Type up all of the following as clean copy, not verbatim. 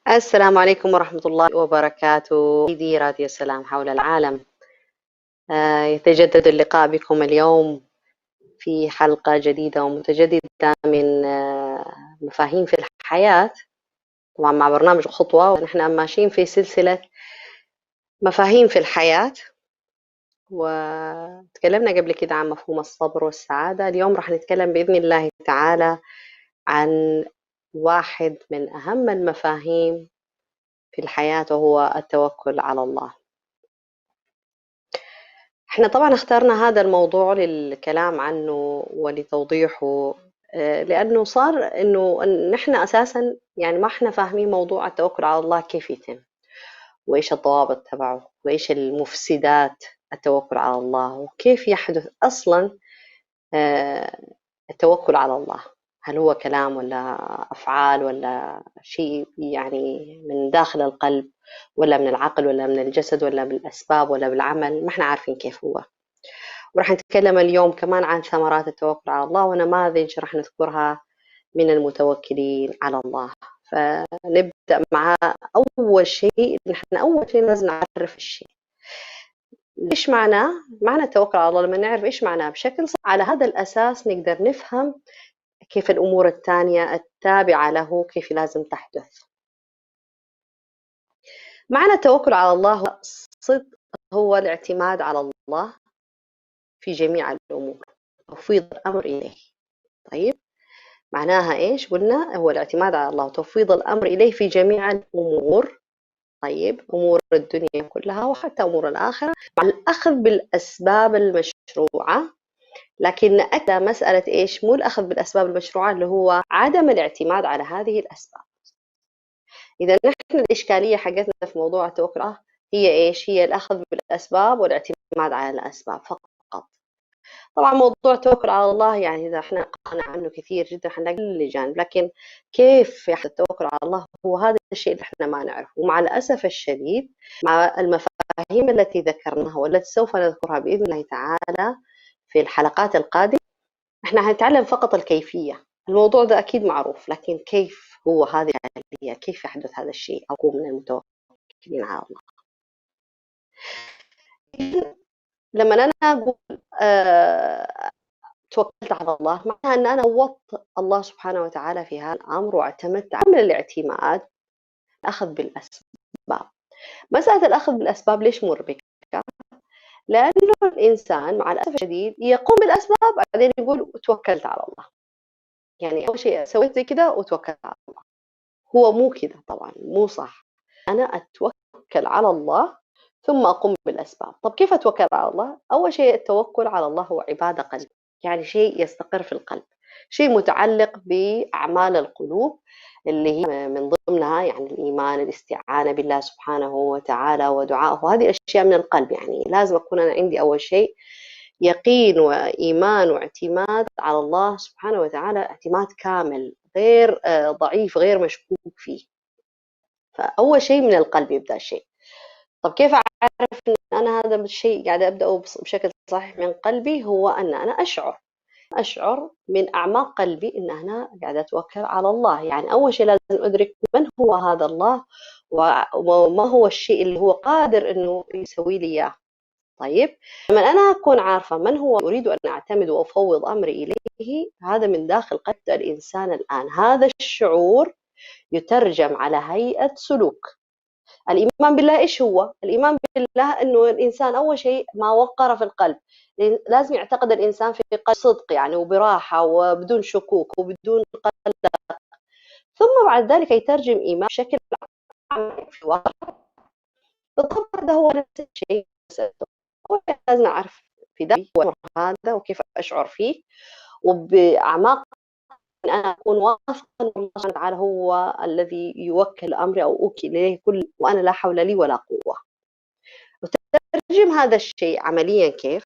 السلام عليكم ورحمة الله وبركاته. سيدي راديو السلام حول العالم. يتجدد اللقاء بكم اليوم في حلقة جديدة ومتجددة من مفاهيم في الحياة، طبعا مع برنامج خطوة، ونحن ماشيين في سلسلة مفاهيم في الحياة، وتكلمنا قبل كده عن مفهوم الصبر والسعادة. اليوم راح نتكلم بإذن الله تعالى عن واحد من أهم المفاهيم في الحياة، وهو التوكل على الله. احنا طبعا اخترنا هذا الموضوع للكلام عنه ولتوضيحه، لأنه صار إنه نحن أساسا يعني ما احنا فاهمين موضوع التوكل على الله كيف يتم، وإيش الضوابط تبعه، وإيش المفسدات التوكل على الله، وكيف يحدث أصلا التوكل على الله. هل هو كلام ولا أفعال ولا شيء يعني من داخل القلب، ولا من العقل، ولا من الجسد، ولا بالأسباب، ولا بالعمل؟ ما احنا عارفين كيف هو. وراح نتكلم اليوم كمان عن ثمرات التوكل على الله ونماذج راح نذكرها من المتوكلين على الله. فنبدأ مع أول شيء. نحن أول شيء لازم نعرف الشيء، إيش معناه التوكل على الله. لما نعرف إيش معناه بشكل صح، على هذا الأساس نقدر نفهم كيف الأمور الثانية التابعة له كيف لازم تحدث. معنى التوكل على الله هو الاعتماد على الله في جميع الأمور، تفويض الأمر إليه. طيب، معناها إيش؟ قلنا هو الاعتماد على الله وتفويض الأمر إليه في جميع الأمور. طيب، أمور الدنيا كلها وحتى أمور الآخرة، مع الأخذ بالأسباب المشروعة. لكن نأكد مسألة إيش؟ مو الأخذ بالأسباب المشروعة، اللي هو عدم الاعتماد على هذه الأسباب. إذا نحن الإشكالية حقتنا في موضوع التوكل هي إيش؟ هي الأخذ بالأسباب والاعتماد على الأسباب فقط. طبعا موضوع التوكل على الله يعني إذا احنا قرأنا عنه كثير جدا حنلاقي كل جانب، لكن كيف يحدث التوكل على الله هو هذا الشيء اللي احنا ما نعرفه. ومع الأسف الشديد مع المفاهيم التي ذكرناها والتي سوف نذكرها بإذن الله تعالى في الحلقات القادمة، احنا هنتعلم فقط الكيفية. الموضوع ده أكيد معروف، لكن كيف هو هذه العملية، كيف يحدث هذا الشيء أو أكون من المتوكلين على الله. لما أنا أقول توكلت على الله، معناها أن أنا فوضت الله سبحانه وتعالى في هذا الأمر واعتمدت على الاعتماد، الأخذ بالأسباب. مسألة الأخذ بالأسباب ليش مربكة؟ لأنه الإنسان مع الأسف الشديد يقوم بالأسباب بعدين يقول توكلت على الله. يعني أول شيء سويت زي كده وتوكلت على الله. هو مو كده، طبعا مو صح. أنا أتوكل على الله ثم أقوم بالأسباب. طب كيف أتوكل على الله؟ أول شيء التوكل على الله هو عبادة قلب، يعني شيء يستقر في القلب، شيء متعلق بأعمال القلوب اللي هي من ضمنها يعني الإيمان، الاستعانة بالله سبحانه وتعالى ودعائه. هذه أشياء من القلب. يعني لازم أكون أنا عندي أول شيء يقين وإيمان واعتماد على الله سبحانه وتعالى، اعتماد كامل غير ضعيف غير مشكوك فيه. فأول شيء من القلب يبدأ الشيء. طب كيف أعرف أن أنا هذا الشيء قاعدة أبدأه بشكل صحيح من قلبي؟ هو أن أنا أشعر من أعماق قلبي أن أنا قاعدة أتوكل على الله. يعني أول شيء لازم أدرك من هو هذا الله، وما هو الشيء اللي هو قادر أنه يسوي لي إياه. طيب لما أنا أكون عارفة من هو أريد أن أعتمد وأفوض أمري إليه، هذا من داخل قلب الإنسان الآن، هذا الشعور يترجم على هيئة سلوك. الإيمان بالله إيش هو؟ الإيمان بالله أنه الإنسان أول شيء ما وقر في القلب، لازم يعتقد الإنسان في قلب صدق يعني، وبراحة وبدون شكوك وبدون قلق، ثم بعد ذلك يترجم إيمان بشكل عملي في الواقع. بالضبط هذا هو نفس الشيء، لازم أعرف في ذلك هذا وكيف أشعر فيه، وبأعماق أن أنا أكون واثقة أن الله سبحانه وتعالى هو الذي يوكل أمري أو أوكل إليه كل، وأنا لا حول لي ولا قوة. وترجم هذا الشيء عمليا كيف؟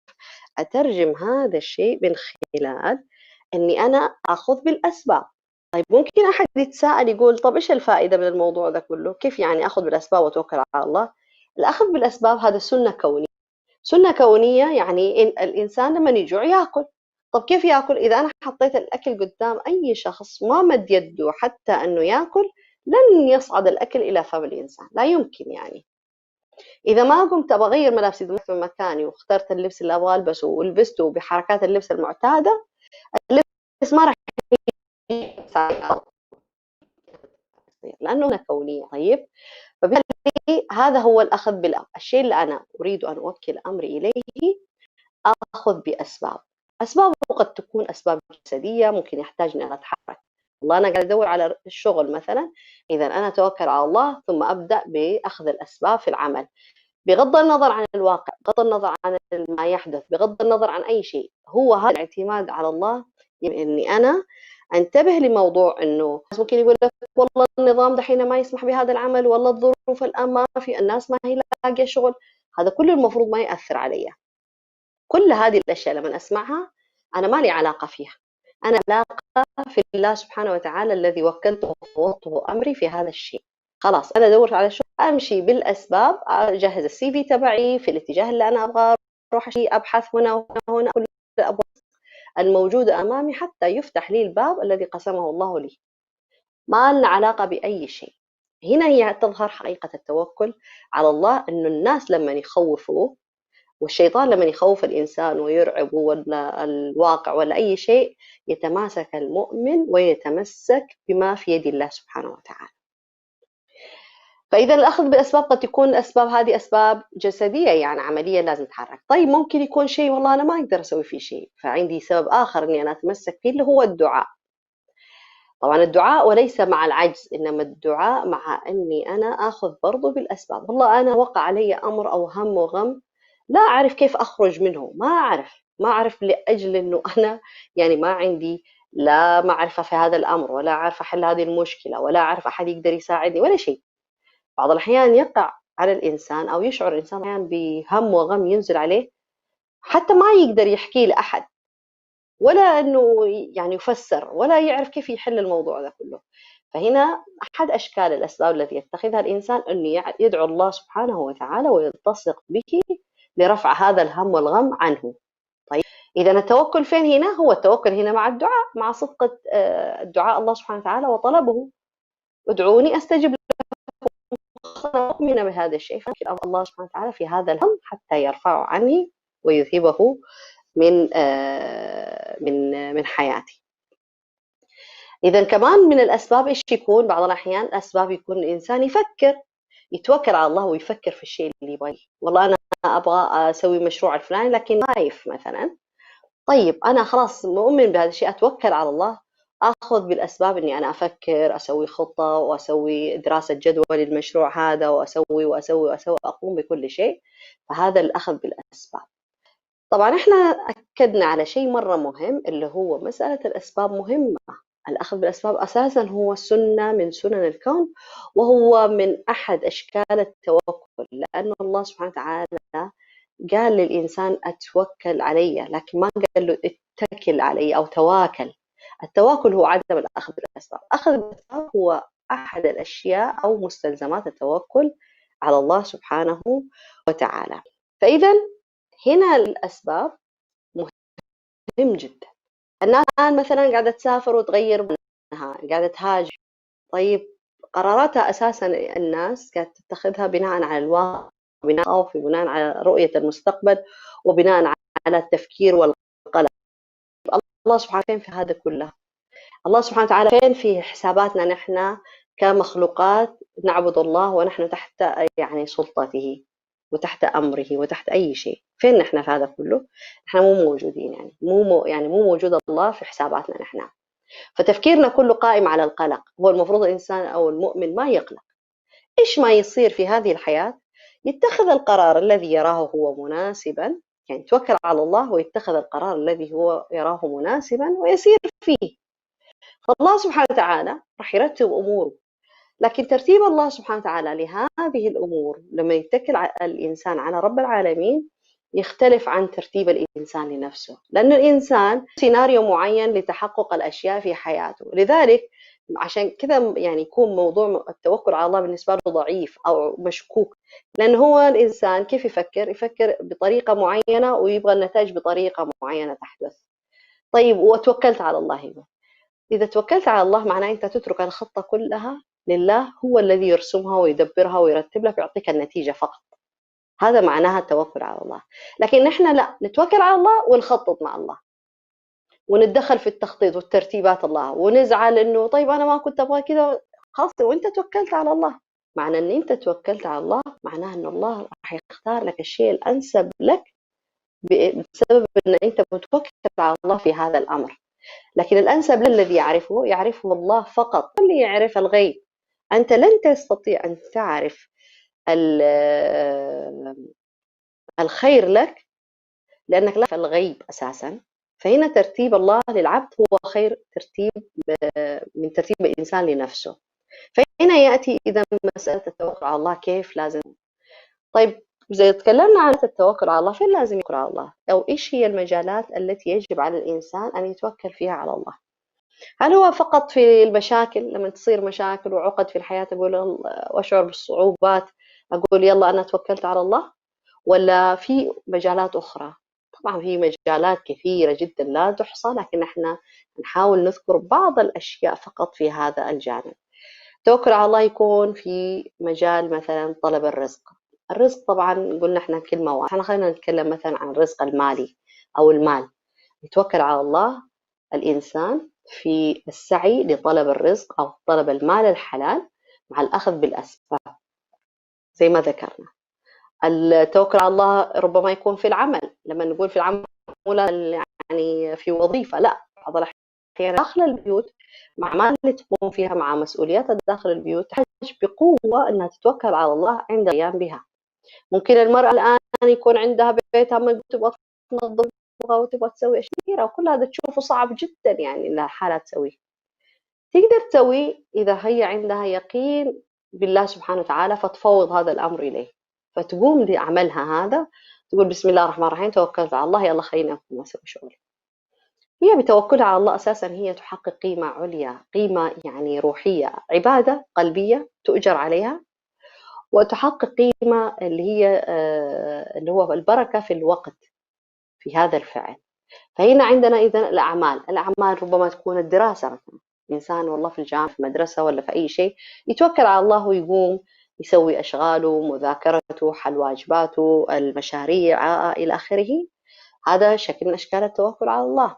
أترجم هذا الشيء من خلال أني أنا أخذ بالأسباب. طيب ممكن أحد يتساءل يقول طب إيش الفائدة من الموضوع ده كله؟ كيف يعني أخذ بالأسباب وأتوكل على الله؟ الأخذ بالأسباب هذا سنة كونية. سنة كونية يعني إن الإنسان لما يجوع يأكل. طب كيف يأكل؟ إذا أنا حطيت الأكل قدام أي شخص ما مد يده حتى أنه يأكل، لن يصعد الأكل إلى فم الإنسان، لا يمكن يعني. إذا ما قمت أبغى أغير ملابسي في مكاني واخترت اللبس اللي أبغى ألبسه ولبسته بحركات اللبس المعتادة، اللبس ما راح لأنه هنا كونية. طيب فبالتالي هذا هو الأخذ بالأمر، الشيء اللي أنا أريد أن أوكل أمري إليه أخذ بأسباب. أسباب قد تكون أسباب جسدية، ممكن يحتاج إني أنا أتحرك. والله أنا قاعد أدور على الشغل مثلا، إذا أنا أتوكل على الله ثم أبدأ بأخذ الأسباب في العمل، بغض النظر عن الواقع، بغض النظر عن ما يحدث، بغض النظر عن أي شيء. هو هذا الاعتماد على الله، يعني إني أنا أنتبه لموضوع إنه ممكن يقول لك والله النظام دحين ما يسمح بهذا العمل، والله الظروف الآن ما في، الناس ما هي لاقية شغل. هذا كله المفروض ما يأثر علي. كل هذه الأشياء لما أسمعها أنا ما لي علاقة فيها، أنا علاقة في الله سبحانه وتعالى الذي وكلته وفوضته أمري في هذا الشيء. خلاص أنا أدور على شغل، أمشي بالأسباب، أجهز السي في تبعي في الاتجاه اللي أنا أبغى أروح، أبحث هنا وهنا وهنا، كل الأبواب الموجودة أمامي حتى يفتح لي الباب الذي قسمه الله لي. ما لنا علاقة بأي شيء. هنا هي تظهر حقيقة التوكل على الله، إنه الناس لما يخوفوه، والشيطان لما يخوف الإنسان ويرعبه ولا الواقع ولا أي شيء، يتماسك المؤمن ويتمسك بما في يد الله سبحانه وتعالى. فإذا الأخذ بالأسباب قد تكون الأسباب هذه أسباب جسدية، يعني عملية لازم أتحرك. طيب ممكن يكون شيء والله أنا ما أقدر أسوي فيه شيء، فعندي سبب آخر إني أنا أتمسك فيه اللي هو الدعاء. طبعا الدعاء وليس مع العجز، إنما الدعاء مع أني أنا أخذ برضو بالأسباب. والله أنا وقع علي أمر أو هم وغم لا أعرف كيف أخرج منه، ما أعرف لأجل أنه أنا يعني ما عندي لا معرفة في هذا الأمر، ولا أعرف أحل هذه المشكلة، ولا أعرف أحد يقدر يساعدني ولا شيء. بعض الأحيان يقع على الإنسان أو يشعر الإنسان أحيانا بهم وغم ينزل عليه، حتى ما يقدر يحكي لأحد، ولا أنه يعني يفسر، ولا يعرف كيف يحل الموضوع ده كله. فهنا أحد أشكال الأسباب التي يتخذها الإنسان أن يدعو الله سبحانه وتعالى ويلتصق به لرفع هذا الهم والغم عنه. طيب إذا التوكل فين هنا؟ هو التوكل هنا مع الدعاء، مع صدق الدعاء الله سبحانه وتعالى وطلبه. ادعوني أستجب لكم، أنا مؤمنة بهذا الشيء، فممكن الله سبحانه وتعالى في هذا الهم حتى يرفعه عني ويذهبه من حياتي. إذا كمان من الأسباب إيش يكون؟ بعض الأحيان الأسباب يكون الإنسان يتوكل على الله ويفكر في الشيء اللي يبغاه. والله أنا أبغى أسوي مشروع الفلاني لكن خايف مثلا. طيب أنا خلاص مؤمن بهذا الشيء، أتوكل على الله، أخذ بالأسباب إني أنا أفكر، أسوي خطة وأسوي دراسة جدوى للمشروع هذا، وأسوي أقوم بكل شيء. فهذا الأخذ بالأسباب. طبعا إحنا أكدنا على شيء مرة مهم اللي هو مسألة الأسباب مهمة. الأخذ بالأسباب أساسا هو سنة من سنن الكون، وهو من أحد أشكال التوكل، لأن الله سبحانه وتعالى قال للإنسان أتوكل علي، لكن ما قال له اتكل علي أو تواكل. التواكل هو عدم الأخذ بالأسباب. أخذ بالأسباب هو أحد الأشياء أو مستلزمات التوكل على الله سبحانه وتعالى. فإذا هنا الأسباب مهم جدا. الناس الآن مثلا قاعدة تسافر وتغير منها، قاعدة تهاجر. طيب قراراتها أساسا الناس قاعدة تتخذها بناء على الواقع بناء الخوف، بناء على رؤية المستقبل، وبناء على التفكير والقلق. الله سبحانه فين في هذا كله؟ الله سبحانه وتعالى فين في حساباتنا نحن كمخلوقات نعبد الله ونحن تحت يعني سلطته وتحت أمره وتحت أي شيء؟ فين نحن في هذا كله؟ نحن مو موجودين، يعني مو موجود الله في حساباتنا نحن. فتفكيرنا كله قائم على القلق. هو المفروض الإنسان أو المؤمن ما يقلق، إيش ما يصير في هذه الحياة يتخذ القرار الذي يراه هو مناسبا، يعني يتوكل على الله ويتخذ القرار الذي هو يراه مناسبا ويسير فيه. فالله سبحانه وتعالى راح يرتب أموره، لكن ترتيب الله سبحانه وتعالى لهذه الأمور لما يتكل الإنسان على رب العالمين يختلف عن ترتيب الإنسان لنفسه، لأن الإنسان سيناريو معين لتحقق الأشياء في حياته. لذلك عشان كذا يعني يكون موضوع التوكل على الله بالنسبة له ضعيف أو مشكوك، لأن هو الإنسان كيف يفكر بطريقة معينة ويبغى النتائج بطريقة معينة تحدث. طيب وتوكلت على الله، إذا توكلت على الله معناه أنت تترك الخطة كلها لله، هو الذي يرسمها ويدبرها ويرتب لك ويعطيك النتيجة فقط. هذا معناها التوكل على الله. لكن نحن لا نتوكل على الله ونخطط مع الله ونتدخل في التخطيط والترتيبات الله ونزعل إنه طيب أنا ما كنت أبغى كذا. خلاص وأنت توكلت على الله، معنى أن أنت توكلت على الله معناه أن الله راح يختار لك الشيء الأنسب لك بسبب أن أنت متوكل على الله في هذا الأمر. لكن الأنسب الذي يعرفه الله فقط، اللي يعرف الغيب. أنت لن تستطيع أن تعرف الخير لك لأنك لا تعرف الغيب أساسا. فهنا ترتيب الله للعبد هو خير ترتيب من ترتيب الإنسان لنفسه. فهنا يأتي إذا مسألة التوكل على الله كيف لازم. طيب إذا تكلمنا عن التوكل على الله، فين لازم يتوكل على الله؟ أو إيش هي المجالات التي يجب على الإنسان أن يتوكل فيها على الله؟ هل هو فقط في المشاكل لما تصير مشاكل وعقد في الحياة أقول وأشعر بالصعوبات أقول يلا أنا توكلت على الله، ولا في مجالات أخرى؟ طبعا في مجالات كثيرة جدا لا تحصى، لكن احنا نحاول نذكر بعض الأشياء فقط في هذا الجانب. التوكل على الله يكون في مجال مثلا طلب الرزق. الرزق طبعا قلنا احنا كلمة واحدة، احنا خلينا نتكلم مثلا عن الرزق المالي أو المال. يتوكل على الله الإنسان في السعي لطلب الرزق أو طلب المال الحلال مع الأخذ بالأسباب زي ما ذكرنا. التوكل على الله ربما يكون في العمل، لما نقول في العمل يعني في وظيفة، لا، بعض الأحيان داخل البيوت مع ما اللي تقوم فيها مع مسؤوليات داخل البيوت تحتاج بقوة أنها تتوكل على الله عند القيام بها. ممكن المرأة الآن يكون عندها بيتها ما تبغى تنظف وتبغى تسوي أشياء كثيرة، وكل هذا تشوفه صعب جدا يعني إنها حالة تسويه. تقدر تسويه إذا هي عندها يقين بالله سبحانه وتعالى فتفوض هذا الأمر إليه، فتقوم لعملها هذا، تقول بسم الله الرحمن الرحيم توكلت على الله يلا خليني أقوم أسوي شغلي. هي بتوكلها على الله أساسا هي تحقق قيمة عليا، قيمة يعني روحية، عبادة قلبية تؤجر عليها، وتحقق قيمة اللي هي اللي هو البركة في الوقت في هذا الفعل. فهنا عندنا إذن الأعمال ربما تكون الدراسة مثلا، إنسان والله في الجامعة في مدرسة ولا في أي شيء يتوكل على الله ويقوم يسوي أشغاله، مذاكرته، حل واجباته، المشاريع إلى آخره. هذا شكل من أشكال التوكل على الله.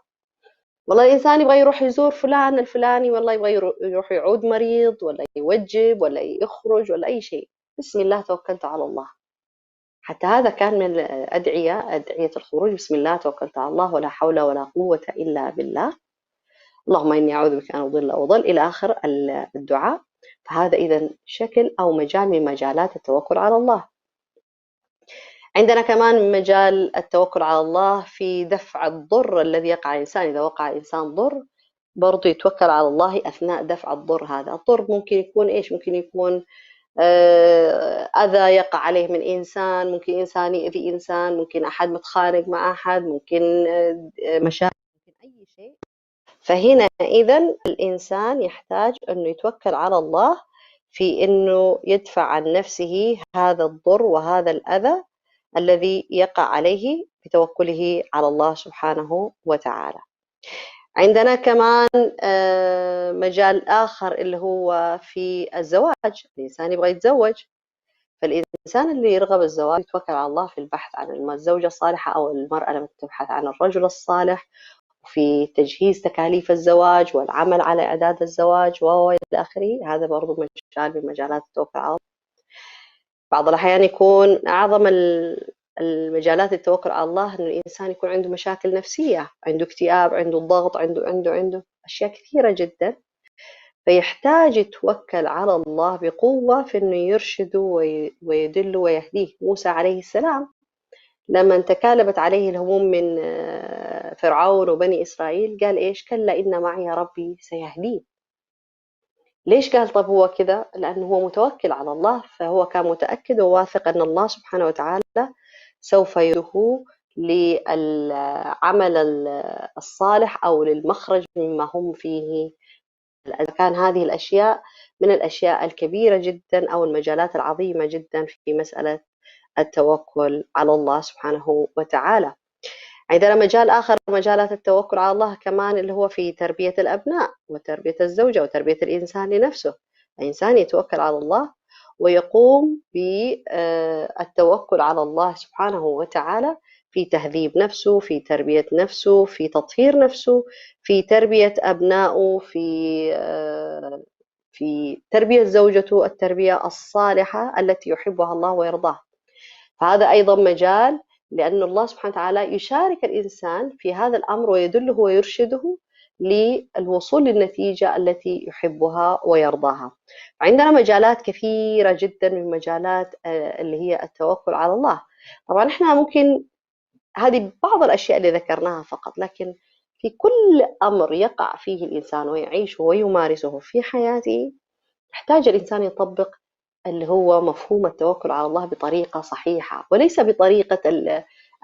والله الإنسان يبغى يروح يزور فلان الفلاني، والله يبغى يروح يعود مريض ولا يوجب ولا يخرج ولا أي شيء، بسم الله توكلت على الله. حتى هذا كان من أدعية الخروج، بسم الله توكلت على الله ولا حول ولا قوة إلا بالله، اللهم إني أعوذ بك أن أضل أو أضل إلى آخر الدعاء. فهذا إذن شكل أو مجال من مجالات التوكل على الله. عندنا كمان مجال التوكل على الله في دفع الضر الذي يقع على الإنسان. إذا وقع الإنسان ضر برضو يتوكل على الله أثناء دفع الضر هذا. الضر ممكن يكون إيش؟ ممكن يكون أذى يقع عليه من إنسان، ممكن إنسان يؤذي إنسان، ممكن أحد متخانق مع أحد، ممكن مشاكل، ممكن أي شيء. فهنا إذن الإنسان يحتاج أنه يتوكل على الله في أنه يدفع عن نفسه هذا الضر وهذا الأذى الذي يقع عليه بتوكله على الله سبحانه وتعالى. عندنا كمان مجال آخر اللي هو في الزواج. الإنسان يبغى يتزوج، فالإنسان اللي يرغب الزواج يتوكل على الله في البحث عن الزوجة الصالحة، أو المرأة لما تبحث عن الرجل الصالح، في تجهيز تكاليف الزواج والعمل على إعداد الزواج وإلى آخره. هذا برضو مجال من مجالات التوكل على الله. بعض الأحيان يكون أعظم المجالات التوكل على الله إنه الإنسان يكون عنده مشاكل نفسية، عنده اكتئاب، عنده ضغط، عنده أشياء كثيرة جدا، فيحتاج يتوكل على الله بقوة في إنه يرشده ويدله ويهديه. موسى عليه السلام لما تكالبت عليه الهموم من فرعون وبني إسرائيل قال إيش؟ كلا إن معي ربي سيهدين. ليش قال طب هو كذا؟ لأنه هو متوكل على الله، فهو كان متأكد وواثق أن الله سبحانه وتعالى سوف يهديه للعمل الصالح أو للمخرج مما هم فيه. كان هذه الأشياء من الأشياء الكبيرة جدا أو المجالات العظيمة جدا في مسألة التوكل على الله سبحانه وتعالى. عندنا مجال آخر مجالات التوكل على الله كمان، اللي هو في تربية الأبناء وتربية الزوجة وتربية الإنسان لنفسه. الإنسان يتوكل على الله ويقوم بالتوكل على الله سبحانه وتعالى في تهذيب نفسه، في تربية نفسه، في تطهير نفسه، في تربية أبنائه، في تربية زوجته التربية الصالحة التي يحبها الله ويرضاها. فهذا أيضا مجال، لأن الله سبحانه وتعالى يشارك الإنسان في هذا الأمر ويدله ويرشده للوصول للنتيجة التي يحبها ويرضاها. عندنا مجالات كثيرة جدا من مجالات اللي هي التوكل على الله. طبعا احنا ممكن هذه بعض الأشياء اللي ذكرناها فقط، لكن في كل أمر يقع فيه الإنسان ويعيشه ويمارسه في حياته يحتاج الإنسان يطبق اللي هو مفهوم التوكل على الله بطريقة صحيحة، وليس بطريقة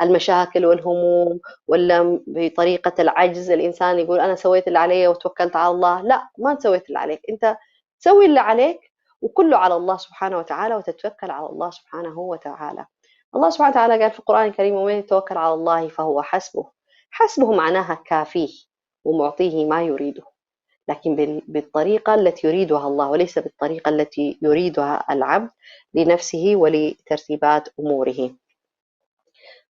المشاكل والهموم ولا بطريقة العجز. الإنسان يقول أنا سويت اللي علي وتوكلت على الله. لا، ما سويت اللي عليك، أنت تسوي اللي عليك وكله على الله سبحانه وتعالى، وتتوكل على الله سبحانه وتعالى. الله سبحانه وتعالى قال في القرآن الكريم ومن يتوكل على الله فهو حسبه. حسبه معناها كافيه ومعطيه ما يريده، لكن بالطريقة التي يريدها الله وليس بالطريقة التي يريدها العبد لنفسه ولترتيبات أموره.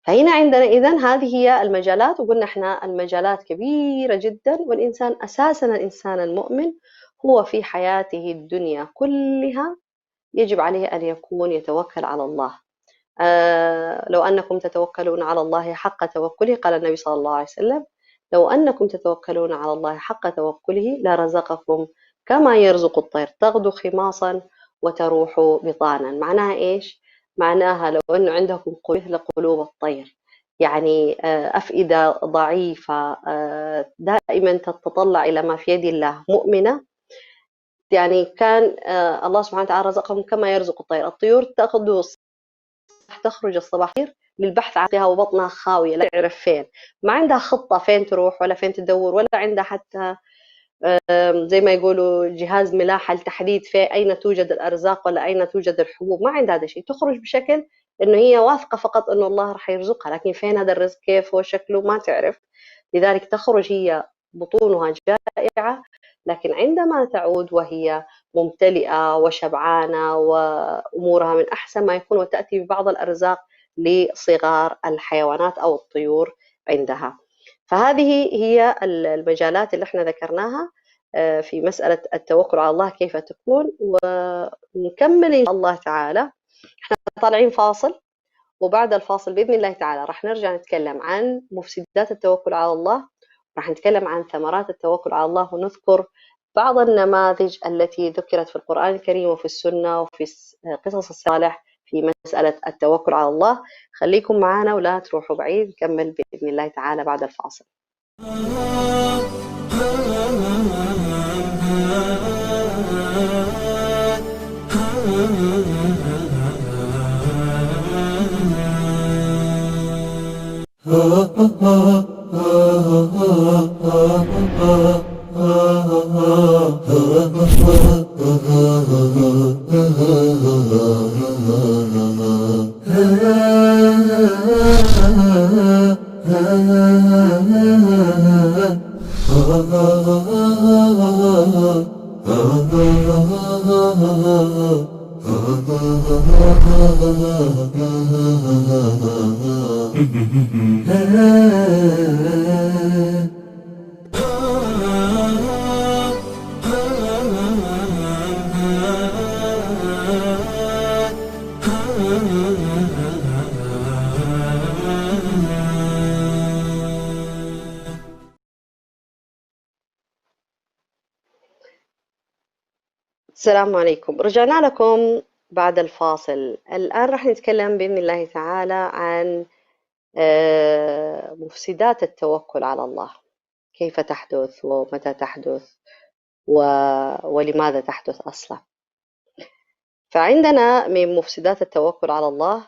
فهنا عندنا إذن هذه هي المجالات، وقلنا احنا المجالات كبيرة جدا، والإنسان أساسا الإنسان المؤمن هو في حياته الدنيا كلها يجب عليه أن يكون يتوكل على الله. لو أنكم تتوكلون على الله حق توكله، قال النبي صلى الله عليه وسلم لو أنكم تتوكلون على الله حق توكله لرزقكم كما يرزق الطير تغدو خماصا وتروح بطانا. معناها إيش؟ معناها لو أنه عندكم مثل قلوب الطير، يعني أفئدة ضعيفة دائما تتطلع إلى ما في يد الله، مؤمنة، يعني كان الله سبحانه وتعالى رزقهم كما يرزق الطير. الطيور تخرج الصباح للبحث عنها وبطنها خاوية، لا تعرف فين، ما عندها خطة فين تروح ولا فين تدور، ولا عندها حتى زي ما يقولوا جهاز ملاحة لتحديد في أين توجد الأرزاق ولا أين توجد الحبوب. ما عندها هذا الشيء، تخرج بشكل إنه هي واثقة فقط إنه الله راح يرزقها، لكن فين هذا الرزق كيف هو شكله ما تعرف. لذلك تخرج هي بطونها جائعة، لكن عندما تعود وهي ممتلئة وشبعانة وأمورها من أحسن ما يكون، وتأتي ببعض الأرزاق لصغار الحيوانات أو الطيور عندها. فهذه هي المجالات اللي احنا ذكرناها في مسألة التوكل على الله كيف تكون. ونكمل إن شاء الله تعالى. احنا طالعين فاصل، وبعد الفاصل بإذن الله تعالى راح نرجع نتكلم عن مفسدات التوكل على الله، راح نتكلم عن ثمرات التوكل على الله، ونذكر بعض النماذج التي ذكرت في القرآن الكريم وفي السنة وفي قصص الصالح في مسألة التوكل على الله. خليكم معنا ولا تروحوا بعيد، نكمل بإذن الله تعالى بعد الفاصل. السلام عليكم، رجعنا لكم بعد الفاصل. الآن راح نتكلم بإذن الله تعالى عن مفسدات التوكل على الله، كيف تحدث ومتى تحدث ولماذا تحدث أصلا. فعندنا من مفسدات التوكل على الله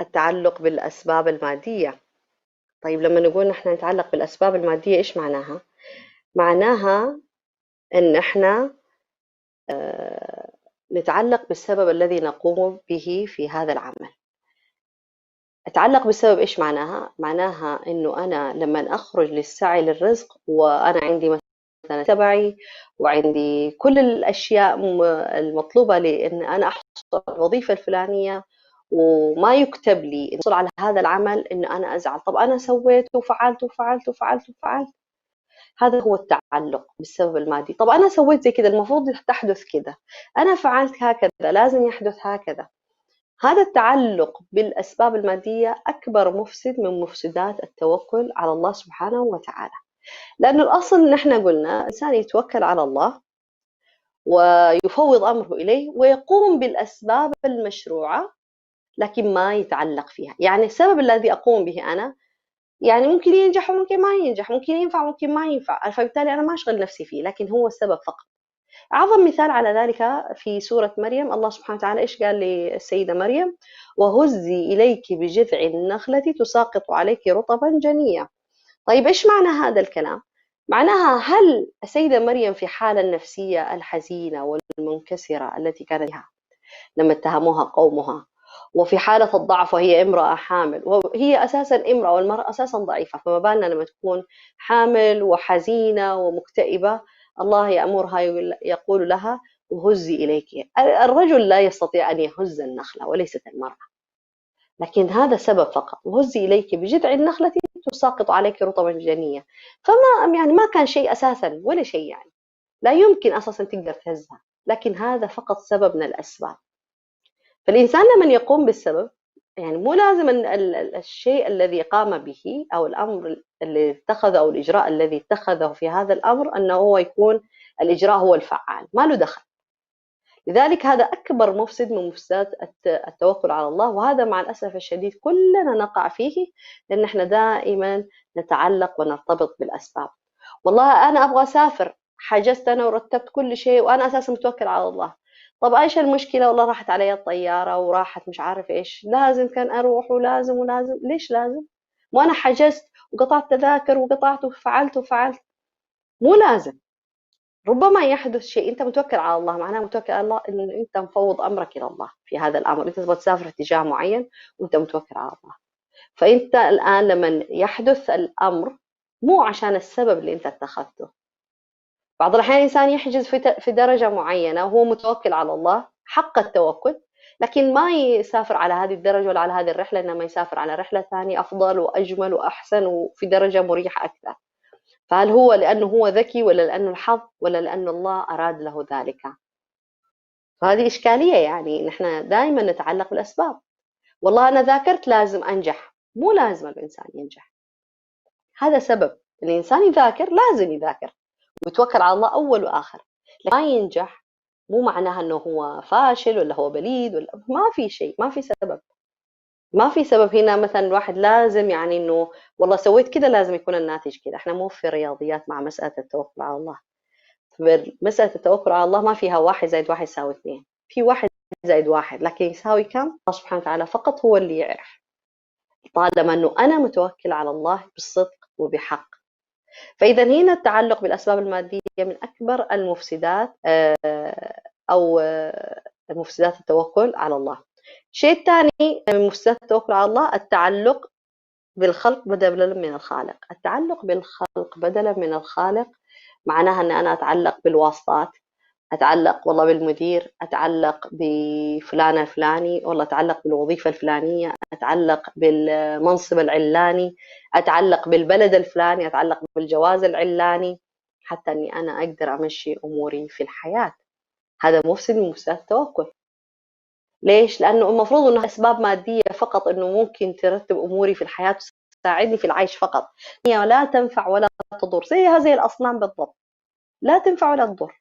التعلق بالأسباب المادية. طيب لما نقول نحن نتعلق بالأسباب المادية إيش معناها؟ معناها إن إحنا نتعلق بالسبب الذي نقوم به في هذا العمل. أتعلق بالسبب إيش معناها؟ معناها إنه أنا لما أخرج للسعي للرزق وأنا عندي مثلا تبعي وعندي كل الأشياء المطلوبة لأن أنا أحصل على الوظيفة الفلانية وما يكتب لي إن أحصل على هذا العمل إن أنا أزعل. طب أنا سويت وفعلت وفعلت وفعلت وفعلت. هذا هو التعلق بالسبب المادي. طب أنا سويت زي كذا، المفروض تحدث كذا، أنا فعلت هكذا، لازم يحدث هكذا. هذا التعلق بالأسباب المادية أكبر مفسد من مفسدات التوكل على الله سبحانه وتعالى. لأنه الأصل نحن قلنا الإنسان يتوكل على الله ويفوض أمره إليه ويقوم بالأسباب المشروعة لكن ما يتعلق فيها. يعني السبب الذي أقوم به أنا يعني ممكن ينجح وممكن ما ينجح، ممكن ينفع وممكن ما ينفع، فبالتالي أنا ما أشغل نفسي فيه، لكن هو السبب فقط. أعظم مثال على ذلك في سورة مريم، الله سبحانه وتعالى إيش قال للسيدة مريم؟ وهزي إليك بجذع النخلة تساقط عليك رطبا جنيا. طيب إيش معنى هذا الكلام؟ معناها هل السيدة مريم في حالة النفسية الحزينة والمنكسرة التي كانت بها لما اتهموها قومها، وفي حالة الضعف وهي امرأة حامل، وهي أساسا امرأة والمرأة أساسا ضعيفة، فما بالنا لما تكون حامل وحزينة ومكتئبة، الله يأمرها يقول لها وهزي إليك. الرجل لا يستطيع أن يهز النخلة وليست المرأة، لكن هذا سبب فقط. وهزي إليك بجذع النخلة تساقط عليك رطبا جنيا. فما يعني ما كان شيء أساسا ولا شيء، يعني لا يمكن أساسا تقدر تهزها، لكن هذا فقط سبب من الأسباب. فالإنسان لمن يقوم بالسبب يعني مو لازم الشيء الذي قام به أو الأمر اللي اتخذه أو الإجراء الذي اتخذه في هذا الأمر أنه هو يكون الإجراء هو الفعال، ما له دخل. لذلك هذا أكبر مفسد من مفسدات التوكل على الله، وهذا مع الأسف الشديد كلنا نقع فيه، لأن احنا دائما نتعلق ونرتبط بالأسباب. والله أنا أبغى أسافر، حجزت أنا ورتبت كل شيء وأنا أساسا متوكل على الله. طب إيش المشكلة؟ والله راحت علي الطيارة وراحت مش عارف إيش، لازم كان أروح ولازم ولازم. ليش لازم؟ وأنا حجزت وقطعت تذاكر وقطعت وفعلت وفعلت. مو لازم. ربما يحدث شيء، أنت متوكل على الله، معناه متوكل على الله إن أنت مفوض أمرك إلى الله في هذا الأمر. أنت تبغى تسافر اتجاه معين وأنت متوكل على الله. فأنت الآن لما يحدث الأمر مو عشان السبب اللي أنت اتخذته. بعض الأحيان الإنسان يحجز في درجة معينة وهو متوكل على الله حق التوكل، لكن ما يسافر على هذه الدرجة ولا على هذه الرحلة، إنما يسافر على رحلة ثانية أفضل وأجمل وأحسن وفي درجة مريحة أكثر. فهل هو لأنه هو ذكي ولا لأنه الحظ ولا لأن الله أراد له ذلك؟ فهذه إشكالية. يعني نحن دائما نتعلق بالأسباب. والله أنا ذاكرت لازم أنجح، مو لازم الإنسان ينجح. هذا سبب. الإنسان يذاكر لازم يذاكر ويتوكل على الله أول وآخر، لكن ما ينجح مو معناها أنه هو فاشل ولا هو بليد ولا ما في شيء، ما في سبب. ما في سبب هنا مثلا الواحد لازم يعني أنه والله سويت كده لازم يكون الناتج كده. احنا مو في رياضيات مع مسألة التوكل على الله. مسألة التوكل على الله ما فيها 1+1=2، في 1+1، لكن يساوي كم؟ الله سبحانه وتعالى فقط هو اللي يعرف، طالما أنه أنا متوكل على الله بالصدق وبحق. فإذا هنا التعلق بالأسباب المادية من أكبر المفسدات أو مفسدات التوكل على الله. الشيء الثاني من مفسدات التوكل على الله التعلق بالخلق بدلا من الخالق. التعلق بالخلق بدلا من الخالق معناها أن أنا أتعلق بالواسطات أتعلق والله بالمدير، أتعلق بفلان الفلاني، والله أتعلق بالوظيفة الفلانية، أتعلق بالمنصب العلاني، أتعلق بالبلد الفلاني، أتعلق بالجواز العلاني، حتى إني أنا أقدر أمشي أموري في الحياة. هذا مفسد من مفسدات التوكل. ليش؟ لأنه المفروض إنه أسباب مادية فقط، إنه ممكن ترتب أموري في الحياة وتساعدني في العيش فقط، هي لا تنفع ولا تضر، زيها زي الأصنام بالضبط، لا تنفع ولا تضر.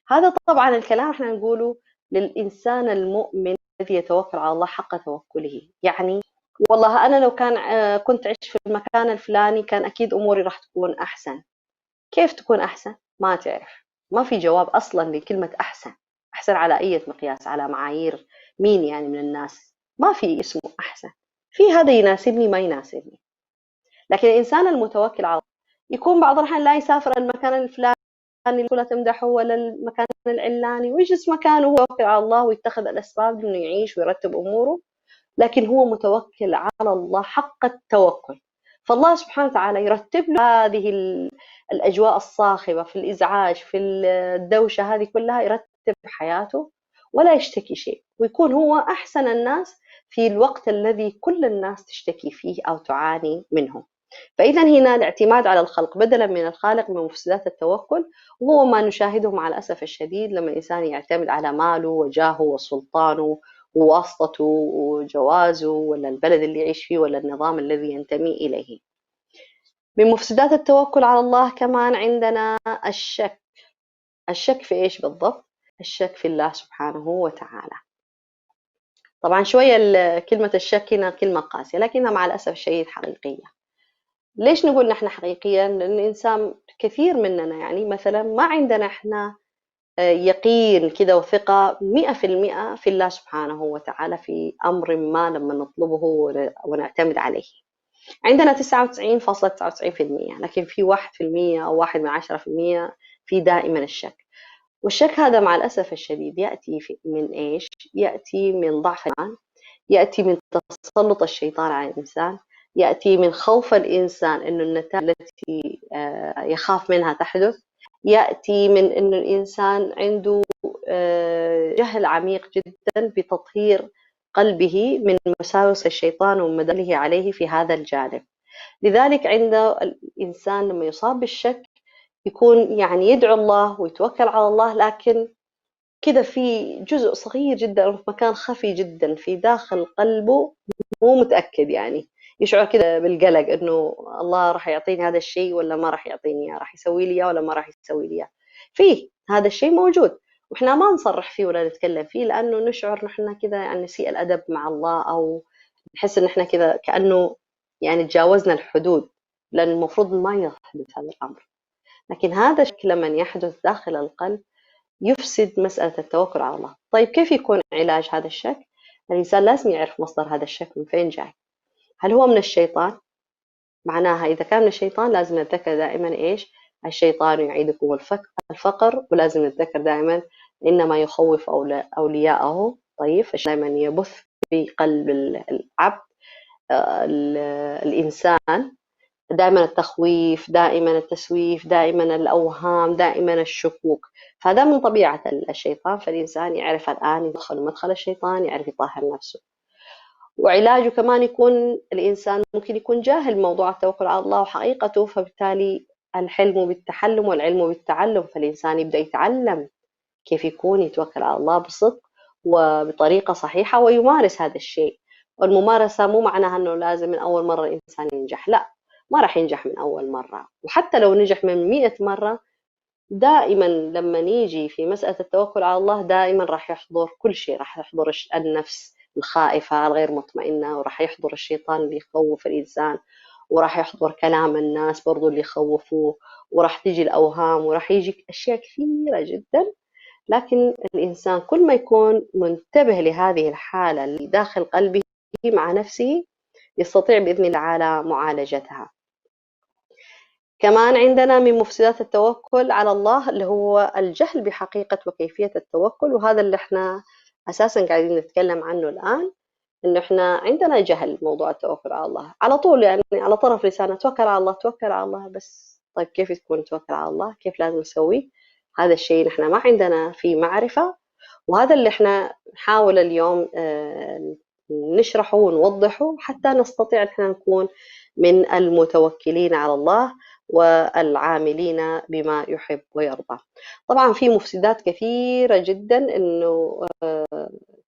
هذا طبعا الكلام احنا نقوله للإنسان المؤمن الذي يتوكل على الله حق توكله. يعني والله أنا لو كان كنت عشت في المكان الفلاني كان أكيد أموري راح تكون أحسن. كيف تكون أحسن؟ ما تعرف، ما في جواب أصلا لكلمة أحسن. أحسن على أي مقياس؟ على معايير مين يعني من الناس؟ ما في اسمه أحسن، في هذا يناسبني ما يناسبني. لكن الإنسان المتوكل على الله يكون بعض الأحيان لا يسافر المكان الفلاني اللي كلها تمدحه ولا المكان العلاني، ويجلس مكانه هو يتوكل على الله ويتخذ الأسباب إنه يعيش ويرتب أموره، لكن هو متوكل على الله حق التوكل. فالله سبحانه وتعالى يرتب له هذه الأجواء الصاخبة، في الإزعاج، في الدوشة هذه كلها، يرتب حياته ولا يشتكي شيء، ويكون هو أحسن الناس في الوقت الذي كل الناس تشتكي فيه أو تعاني منه. فإذا هنا الاعتماد على الخلق بدلا من الخالق من مفسدات التوكل، وهو ما نشاهده مع الأسف الشديد لما الإنسان يعتمد على ماله وجاهه وسلطانه وواسطته وجوازه ولا البلد اللي يعيش فيه ولا النظام الذي ينتمي إليه. من مفسدات التوكل على الله كمان عندنا الشك. الشك في إيش بالضبط؟ الشك في الله سبحانه وتعالى. طبعا شوية كلمة الشك هنا كلمة قاسية، لكنها مع الأسف الشديد حقيقية. ليش نقول نحن حقيقيا؟ لأن الإنسان كثير مننا يعني مثلا ما عندنا إحنا يقين كده وثقة 100% في الله سبحانه وتعالى في أمر ما لما نطلبه ونعتمد عليه. عندنا 99.99%، لكن في 1% أو 1/10% في دائما الشك. والشك هذا مع الأسف الشديد يأتي من إيش؟ يأتي من ضعف الإيمان، يأتي من تسلط الشيطان على الإنسان، يأتي من خوف الإنسان إنه النتائج التي يخاف منها تحدث، يأتي من إنه الإنسان عنده جهل عميق جدا بتطهير قلبه من وساوس الشيطان ومدله عليه في هذا الجانب. لذلك عند الإنسان لما يصاب بالشك يكون يعني يدعو الله ويتوكل على الله، لكن كده في جزء صغير جدا في مكان خفي جدا في داخل قلبه مو متأكد، يعني يشعر كده بالقلق إنه الله راح يعطيني هذا الشيء ولا ما راح يعطيني إياه، راح يسوي لي إياه ولا ما راح يسوي لي إياه. فيه هذا الشيء موجود، وإحنا ما نصرح فيه ولا نتكلم فيه لأنه نشعر نحن كده يعني نسيء الأدب مع الله، أو نحس إن إحنا كده كأنه يعني تجاوزنا الحدود، لأن المفروض ما يحدث هذا الأمر. لكن هذا الشيء لما يحدث داخل القلب يفسد مسألة التوكل على الله. طيب كيف يكون علاج هذا الشك؟ الإنسان لازم يعرف مصدر هذا الشك من فين جاي. هل هو من الشيطان؟ معناها إذا كان من الشيطان لازم نتذكر دائما إيش؟ الشيطان يعيدكم الفقر، ولازم نتذكر دائما إنما يخوف أولياءه. طيب دائما يبث في قلب العبد الإنسان دائما التخويف، دائما التسويف، دائما الأوهام، دائما الشكوك. فهذا من طبيعة الشيطان، فالإنسان يعرف الآن يدخل مدخل الشيطان، يعرف يطهر نفسه. وعلاجه كمان يكون الإنسان ممكن يكون جاهل موضوع التوكل على الله وحقيقته، فبالتالي الحلم بالتحلم والعلم بالتعلم، فالإنسان يبدأ يتعلم كيف يكون يتوكل على الله بصدق وبطريقة صحيحة ويمارس هذا الشيء. والممارسة مو معناها أنه لازم من أول مرة الإنسان ينجح، لا، ما راح ينجح من أول مرة، وحتى لو نجح من 100 مرة دائما لما نيجي في مسألة التوكل على الله دائما راح يحضر كل شيء، راح يحضر النفس الخائفة الغير مطمئنة، وراح يحضر الشيطان اللي يخوف الإنسان، وراح يحضر كلام الناس برضو اللي يخوفوه، وراح تيجي الأوهام، وراح يجي أشياء كثيرة جدا. لكن الإنسان كل ما يكون منتبه لهذه الحالة اللي داخل قلبه مع نفسه يستطيع بإذن الله تعالى معالجتها. كمان عندنا من مفسدات التوكل على الله اللي هو الجهل بحقيقة وكيفية التوكل، وهذا اللي احنا أساسا قاعدين نتكلم عنه الآن، إنه احنا عندنا جهل موضوع التوكل على الله على طول، يعني على طرف لسانه توكل على الله توكل على الله، بس طيب كيف تكون توكل على الله؟ كيف لازم نسوي؟ هذا الشيء نحن ما عندنا فيه معرفة، وهذا اللي احنا نحاول اليوم نشرحه ونوضحه حتى نستطيع احنا نكون من المتوكلين على الله والعاملين بما يحب ويرضى. طبعا في مفسدات كثيرة جدا انه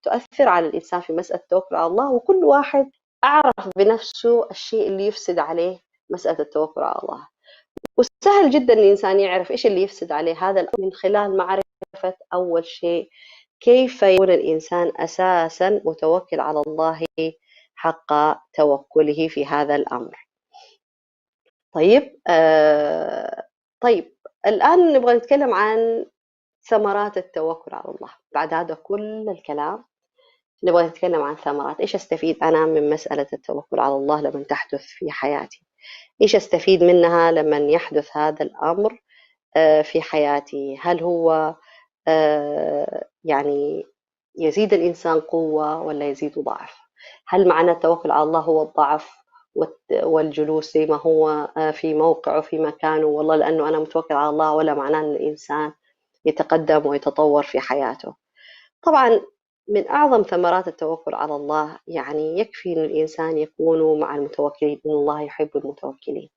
تؤثر على الانسان في مسألة التوكل على الله، وكل واحد اعرف بنفسه الشيء اللي يفسد عليه مسألة التوكل على الله. وسهل جدا الإنسان يعرف إيش اللي يفسد عليه هذا من خلال معرفة أول شيء كيف يكون الإنسان أساسا متوكل على الله حق توكله في هذا الأمر. طيب الآن نبغى نتكلم عن ثمرات التوكل على الله. بعد هذا كل الكلام نبغى نتكلم عن ثمرات. إيش أستفيد أنا من مسألة التوكل على الله لما تحدث في حياتي؟ إيش أستفيد منها لما يحدث هذا الأمر في حياتي؟ هل هو يعني يزيد الإنسان قوة ولا يزيد ضعف؟ هل معنى التوكل على الله هو الضعف والجلوس زي ما هو في موقعه في مكانه والله لأنه أنا متوكل على الله، ولا معناه أن الإنسان يتقدم ويتطور في حياته؟ طبعا من أعظم ثمرات التوكل على الله يعني يكفي أن الإنسان يكون مع المتوكلين، إن الله يحب المتوكلين.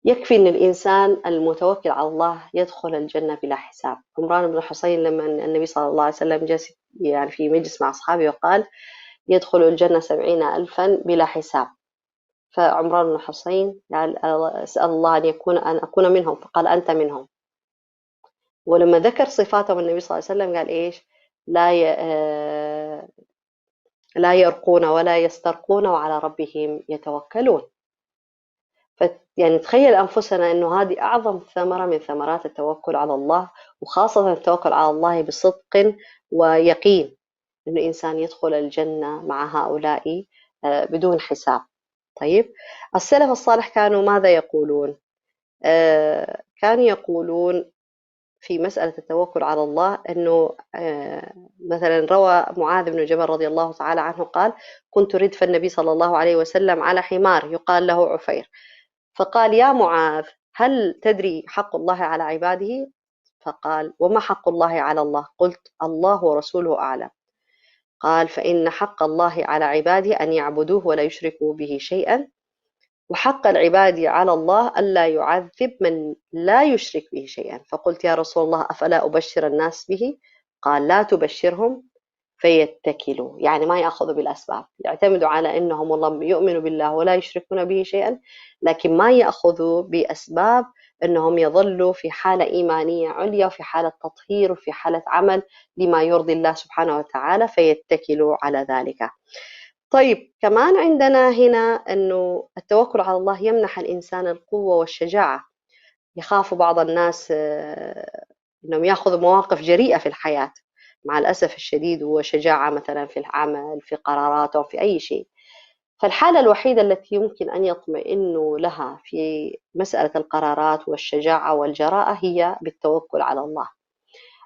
يكفي أن الإنسان المتوكل على الله يدخل الجنة بلا حساب. عمران بن حصين لما النبي صلى الله عليه وسلم جلس يعني في مجلس مع أصحابه وقال يدخل الجنة 70,000 بلا حساب، فعمران بن حصين قال أسأل الله أن أكون منهم، فقال أنت منهم. ولما ذكر صفاتهم النبي صلى الله عليه وسلم قال إيش؟ لا يرقون ولا يسترقون وعلى ربهم يتوكلون. يعني تخيل أنفسنا أنه هذه أعظم ثمرة من ثمرات التوكل على الله، وخاصة التوكل على الله بصدق ويقين أنه إنسان يدخل الجنة مع هؤلاء بدون حساب. طيب السلف الصالح كانوا ماذا يقولون؟ كانوا يقولون في مسألة التوكل على الله أنه مثلا روى معاذ بن جبل رضي الله تعالى عنه قال كنت ردف النبي صلى الله عليه وسلم على حمار يقال له عفير، فقال يا معاذ هل تدري حق الله على عباده؟ فقال وما حق الله على الله؟ قلت الله ورسوله أعلم. قال فإن حق الله على عباده أن يعبدوه ولا يشركوا به شيئا، وحق العباد على الله ألا يعذب من لا يشرك به شيئا. فقلت يا رسول الله أفلا أبشر الناس به؟ قال لا تبشرهم فيتكلوا، يعني ما يأخذوا بالأسباب، يعتمدوا على أنهم والله يؤمنوا بالله ولا يشركون به شيئا، لكن ما يأخذوا بأسباب أنهم يظلوا في حالة إيمانية عليا وفي حالة تطهير وفي حالة عمل لما يرضي الله سبحانه وتعالى، فيتكلوا على ذلك. طيب كمان عندنا هنا أنه التوكل على الله يمنح الإنسان القوة والشجاعة. يخاف بعض الناس أنهم يأخذوا مواقف جريئة في الحياة مع الأسف الشديد، وشجاعة مثلا في العمل في قراراتهم في أي شيء. فالحالة الوحيدة التي يمكن أن يطمئنوا لها في مسألة القرارات والشجاعة والجراءة هي بالتوكل على الله.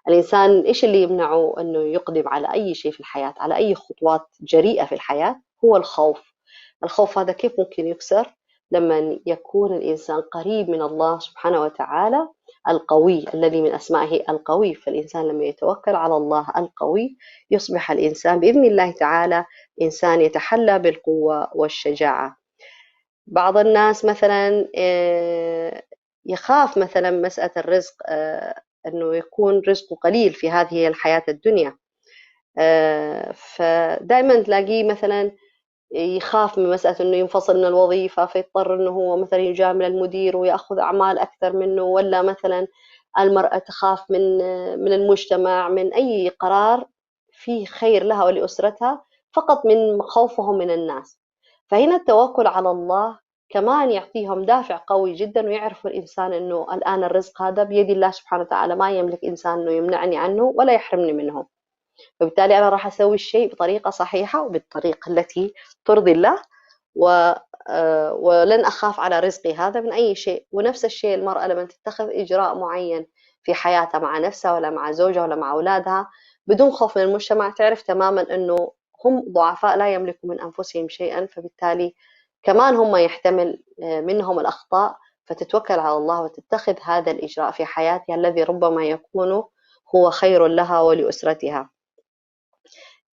الإنسان إيش اللي يمنعه أنه يقدم على أي شيء في الحياة، على أي خطوات جريئة في الحياة؟ هو الخوف. الخوف هذا كيف ممكن يكسر؟ لما يكون الإنسان قريب من الله سبحانه وتعالى القوي الذي من أسمائه القوي. فالإنسان لما يتوكل على الله القوي يصبح الإنسان بإذن الله تعالى إنسان يتحلى بالقوة والشجاعة. بعض الناس مثلا يخاف مثلا مسألة الرزق، أنه يكون رزقه قليل في هذه الحياة الدنيا، فدائما تلاقيه مثلا يخاف من مسألة أنه ينفصل من الوظيفة فيضطر أنه هو مثلا يجامل المدير ويأخذ أعمال أكثر منه، ولا مثلا المرأة تخاف من المجتمع، من أي قرار فيه خير لها ولأسرتها فقط من خوفهم من الناس. فهنا التوكل على الله كمان يعطيهم دافع قوي جدا، ويعرف الإنسان أنه الآن الرزق هذا بيد الله سبحانه وتعالى، ما يملك إنسان أنه يمنعني عنه ولا يحرمني منه، فبالتالي أنا راح أسوي الشيء بطريقة صحيحة وبالطريقة التي ترضي الله، ولن أخاف على رزقي هذا من أي شيء. ونفس الشيء المرأة لما تتخذ إجراء معين في حياتها مع نفسها ولا مع زوجها ولا مع أولادها بدون خوف من المجتمع، تعرف تماما أنه هم ضعفاء لا يملكوا من أنفسهم شيئا، فبالتالي كمان هم يحتمل منهم الأخطاء، فتتوكل على الله وتتخذ هذا الإجراء في حياتها الذي ربما يكون هو خير لها ولأسرتها.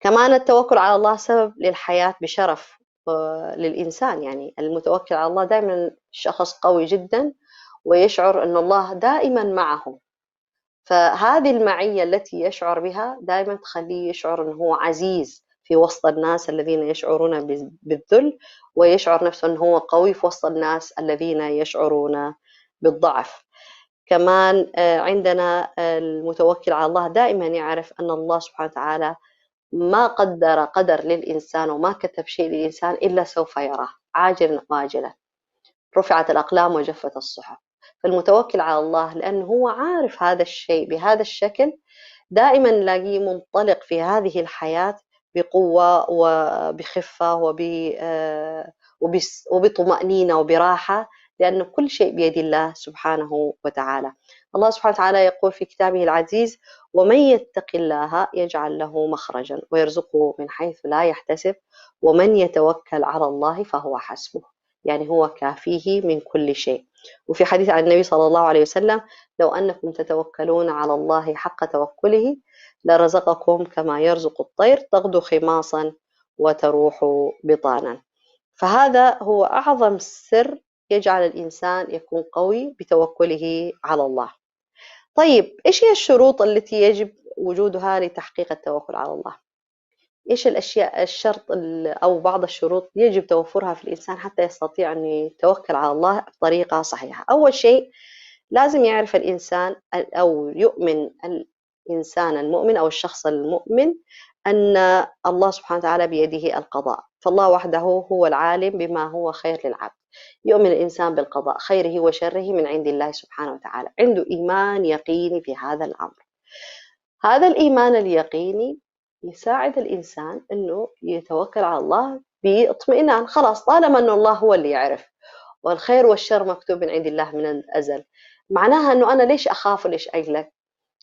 كمان التوكل على الله سبب للحياة بشرف للإنسان، يعني المتوكل على الله دائما شخص قوي جدا ويشعر أن الله دائما معه، فهذه المعية التي يشعر بها دائما تخليه يشعر أنه هو عزيز في وسط الناس الذين يشعرون بالذل، ويشعر نفسه أنه هو قوي في وسط الناس الذين يشعرون بالضعف. كمان عندنا المتوكل على الله دائما يعرف أن الله سبحانه وتعالى ما قدر قدر للإنسان وما كتب شيء للإنسان إلا سوف يراه عاجلا وآجلا، رفعت الأقلام وجفت الصحف. فالمتوكل على الله لأنه هو عارف هذا الشيء بهذا الشكل دائما نلاقيه منطلق في هذه الحياة بقوة وبخفة وبطمأنينة وبراحة، لأن كل شيء بيد الله سبحانه وتعالى. الله سبحانه وتعالى يقول في كتابه العزيز: ومن يتق الله يجعل له مخرجا ويرزقه من حيث لا يحتسب ومن يتوكل على الله فهو حسبه، يعني هو كافيه من كل شيء. وفي حديث عن النبي صلى الله عليه وسلم: لو أنكم تتوكلون على الله حق توكله لرزقكم كما يرزق الطير تغدو خماصا وتروح بطانا. فهذا هو أعظم سر يجعل الإنسان يكون قوي بتوكله على الله. طيب إيش هي الشروط التي يجب وجودها لتحقيق التوكل على الله؟ إيش الأشياء الشرط أو بعض الشروط يجب توفرها في الإنسان حتى يستطيع أن يتوكل على الله بطريقة صحيحة؟ أول شيء لازم يعرف الإنسان أو يؤمن الإنسان المؤمن أو الشخص المؤمن أن الله سبحانه وتعالى بيده القضاء، فالله وحده هو العالم بما هو خير للعبد. يؤمن الإنسان بالقضاء خيره وشره من عند الله سبحانه وتعالى، عنده إيمان يقيني في هذا الأمر. هذا الإيمان اليقيني يساعد الإنسان أنه يتوكل على الله باطمئنان، خلاص طالما أن الله هو اللي يعرف والخير والشر مكتوب من عند الله من الأزل، معناها أنه أنا ليش أخاف وليش أقلق؟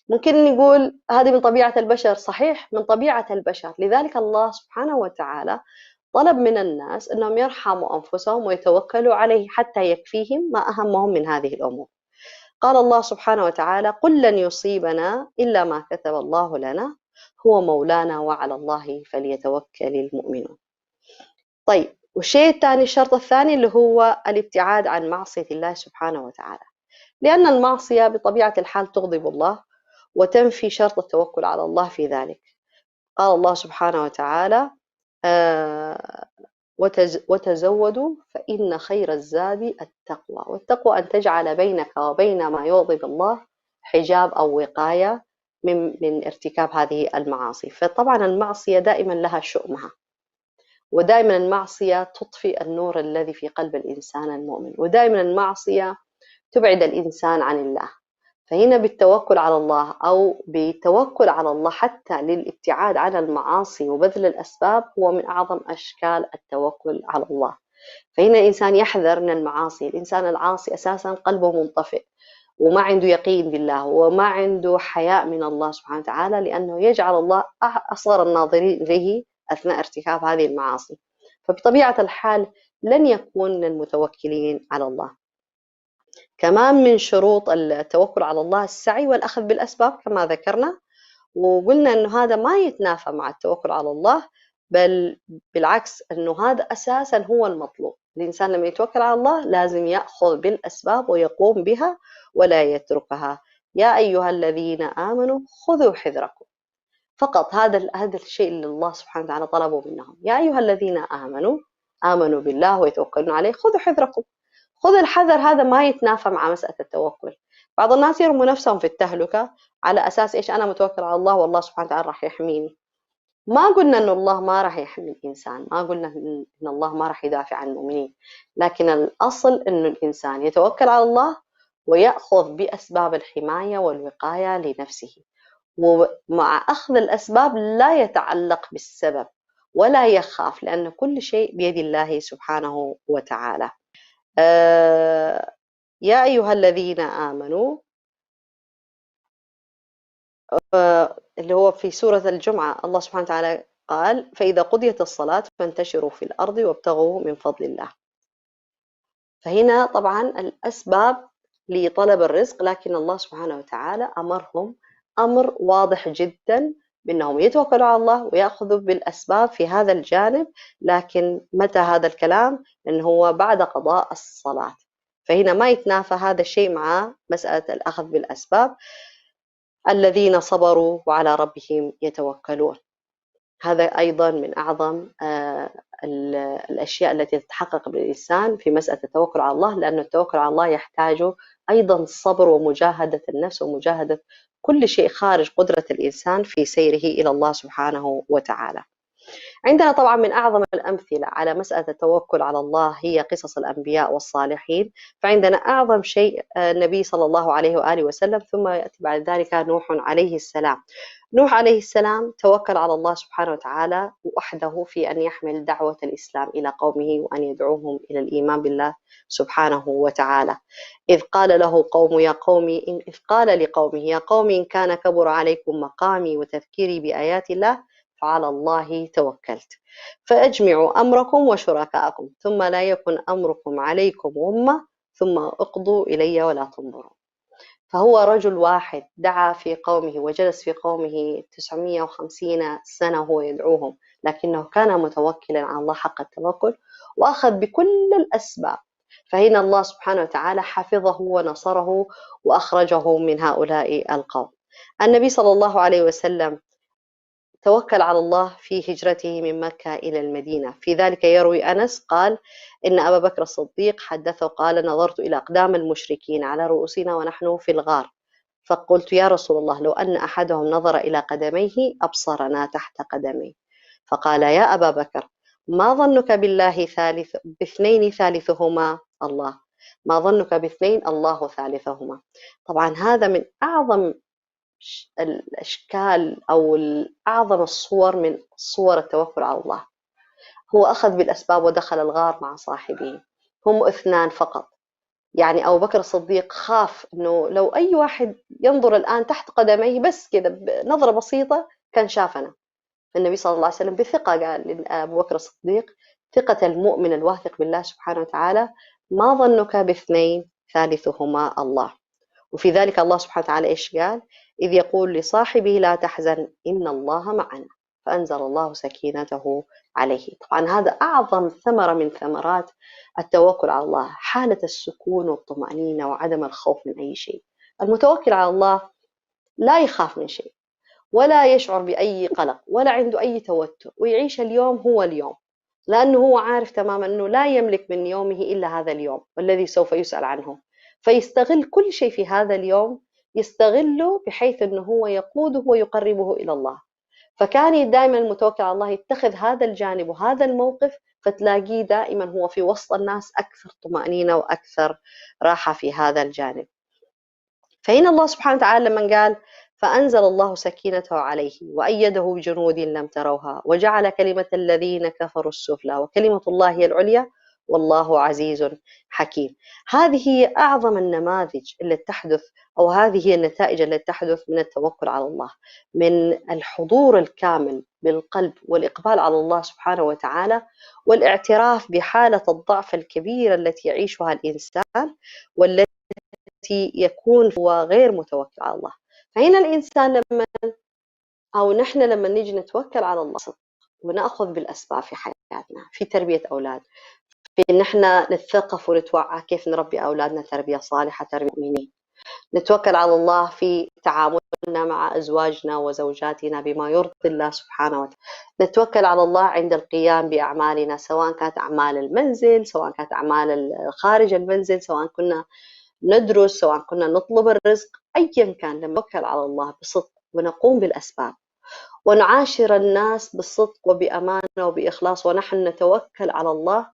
ممكن نقول هذه من طبيعة البشر، صحيح من طبيعة البشر، لذلك الله سبحانه وتعالى طلب من الناس أنهم يرحموا أنفسهم ويتوكلوا عليه حتى يكفيهم ما أهمهم من هذه الأمور. قال الله سبحانه وتعالى: قل لن يصيبنا إلا ما كتب الله لنا هو مولانا وعلى الله فليتوكل المؤمنون. طيب والشيء الثاني، الشرط الثاني اللي هو الابتعاد عن معصية الله سبحانه وتعالى، لأن المعصية بطبيعة الحال تغضب الله وتنفي شرط التوكل على الله في ذلك. قال الله سبحانه وتعالى: وتزودوا فإن خير الزاد التقوى، والتقوى أن تجعل بينك وبين ما يغضب الله حجاب أو وقاية من ارتكاب هذه المعاصي. فطبعا المعصية دائما لها شؤمها، ودائما المعصية تطفئ النور الذي في قلب الإنسان المؤمن، ودائما المعصية تبعد الإنسان عن الله. فهنا بالتوكل على الله أو بالتوكل على الله حتى للابتعاد عن المعاصي وبذل الأسباب هو من أعظم أشكال التوكل على الله. فهنا الإنسان يحذر من المعاصي. الإنسان العاصي أساسا قلبه منطفئ وما عنده يقين بالله وما عنده حياء من الله سبحانه وتعالى، لأنه يجعل الله أصغر الناظرين إليه أثناء ارتكاب هذه المعاصي، فبطبيعة الحال لن يكون من المتوكلين على الله. كمان من شروط التوكل على الله السعي والأخذ بالأسباب كما ذكرنا، وقلنا أنه هذا ما يتنافى مع التوكل على الله، بل بالعكس أنه هذا أساسا هو المطلوب. الإنسان لما يتوكل على الله لازم يأخذ بالأسباب ويقوم بها ولا يتركها. يا أيها الذين آمنوا خذوا حذركم، فقط هذا الشيء اللي الله سبحانه وتعالى طلبه منهم. يا أيها الذين آمنوا بالله ويتوكلون عليه خذوا حذركم. خذ الحذر هذا ما يتنافى مع مسألة التوكل. بعض الناس يرموا نفسهم في التهلكة على أساس إيش؟ أنا متوكل على الله والله سبحانه وتعالى راح يحميني. ما قلنا إن الله ما راح يحمي الإنسان، ما قلنا إن الله ما راح يدافع عن المؤمنين، لكن الأصل إنه الإنسان يتوكل على الله ويأخذ بأسباب الحماية والوقاية لنفسه، ومع أخذ الأسباب لا يتعلق بالسبب ولا يخاف، لأن كل شيء بيد الله سبحانه وتعالى. يا أيها الذين آمنوا اللي هو في سورة الجمعة الله سبحانه وتعالى قال: فإذا قضيت الصلاة فانتشروا في الأرض وابتغوا من فضل الله. فهنا طبعا الأسباب لطلب الرزق، لكن الله سبحانه وتعالى أمرهم أمر واضح جدا بأنهم يتوكلوا على الله ويأخذوا بالأسباب في هذا الجانب. لكن متى هذا الكلام؟ إنه هو بعد قضاء الصلاة. فهنا ما يتنافى هذا الشيء مع مسألة الأخذ بالأسباب. الذين صبروا وعلى ربهم يتوكلون، هذا أيضا من أعظم الأشياء التي تتحقق بالإنسان في مسألة التوكل على الله، لأن التوكل على الله يحتاج أيضا الصبر ومجاهدة النفس ومجاهدة كل شيء خارج قدرة الإنسان في سيره إلى الله سبحانه وتعالى. عندنا طبعا من أعظم الأمثلة على مسألة التوكل على الله هي قصص الأنبياء والصالحين. فعندنا أعظم شيء النبي صلى الله عليه وآله وسلم، ثم يأتي بعد ذلك نوح عليه السلام. نوح عليه السلام توكل على الله سبحانه وتعالى وحده في أن يحمل دعوة الإسلام إلى قومه وأن يدعوهم إلى الإيمان بالله سبحانه وتعالى. إذ قال له قوم يا قوم إذ قال لقومه يا قوم إن كان كبر عليكم مقامي وتذكيري بآيات الله فعلى الله توكلت فأجمعوا أمركم وشركاءكم ثم لا يكن أمركم عليكم غمة ثم اقضوا إلي ولا تنظروا. فهو رجل واحد دعا في قومه وجلس في قومه 950 سنة وهو يدعوهم، لكنه كان متوكلا على الله حق التوكل وأخذ بكل الأسباب. فهنا الله سبحانه وتعالى حفظه ونصره وأخرجه من هؤلاء القوم. النبي صلى الله عليه وسلم توكل على الله في هجرته من مكة إلى المدينة. في ذلك يروي أنس قال إن أبا بكر الصديق حدثه قال نظرت إلى أقدام المشركين على رؤوسنا ونحن في الغار، فقلت يا رسول الله لو أن أحدهم نظر إلى قدميه أبصرنا تحت قدميه. فقال يا أبا بكر ما ظنك بالله باثنين ثالثهما الله، ما ظنك باثنين الله ثالثهما. طبعا هذا من أعظم الأشكال أو أعظم الصور من صور التوكل على الله. هو أخذ بالأسباب ودخل الغار مع صاحبه، هم اثنان فقط. يعني أبو بكر الصديق خاف أنه لو أي واحد ينظر الآن تحت قدميه بس كده بنظرة بسيطة كان شافنا. النبي صلى الله عليه وسلم بثقة قال لأبو بكر الصديق ثقة المؤمن الواثق بالله سبحانه وتعالى ما ظنك باثنين ثالثهما الله. وفي ذلك الله سبحانه وتعالى إيش قال؟ إذ يقول لصاحبه لا تحزن إن الله معنا فأنزل الله سكينته عليه. طبعا هذا أعظم ثمرة من ثمرات التوكل على الله، حالة السكون والطمأنينة وعدم الخوف من أي شيء. المتوكل على الله لا يخاف من شيء ولا يشعر بأي قلق ولا عنده أي توتر، ويعيش اليوم هو اليوم، لأنه هو عارف تماما أنه لا يملك من يومه إلا هذا اليوم والذي سوف يسأل عنه. فيستغل كل شيء في هذا اليوم، يستغله بحيث أنه هو يقوده ويقربه إلى الله. فكان دائما المتوكل على الله يتخذ هذا الجانب وهذا الموقف، فتلاقيه دائما هو في وسط الناس أكثر طمأنينة وأكثر راحة في هذا الجانب. فهنا الله سبحانه وتعالى لما قال فأنزل الله سكينته عليه وأيده بجنود لم تروها وجعل كلمة الذين كفروا السفلى وكلمة الله هي العليا والله عزيز حكيم. هذه هي أعظم النماذج التي تحدث، أو هذه هي النتائج التي تحدث من التوكل على الله، من الحضور الكامل بالقلب والإقبال على الله سبحانه وتعالى والاعتراف بحالة الضعف الكبيرة التي يعيشها الإنسان والتي يكون هو غير متوكل على الله. فهنا الإنسان نحن لما نيجي نتوكل على الله ونأخذ بالأسباب في حياتنا، في تربية أولاد، في إن احنا نتثقف ونتوعى كيف نربي أولادنا تربية صالحة تربية مؤمنين، نتوكل على الله في تعاملنا مع أزواجنا وزوجاتنا بما يرضي الله سبحانه وتعالى، نتوكل على الله عند القيام بأعمالنا سواء كانت أعمال المنزل سواء كانت أعمال خارج المنزل، سواء كنا ندرس سواء كنا نطلب الرزق، أيا كان لما نتوكل على الله بصدق ونقوم بالأسباب ونعاشر الناس بالصدق وبأمانة وبإخلاص، ونحن نتوكل على الله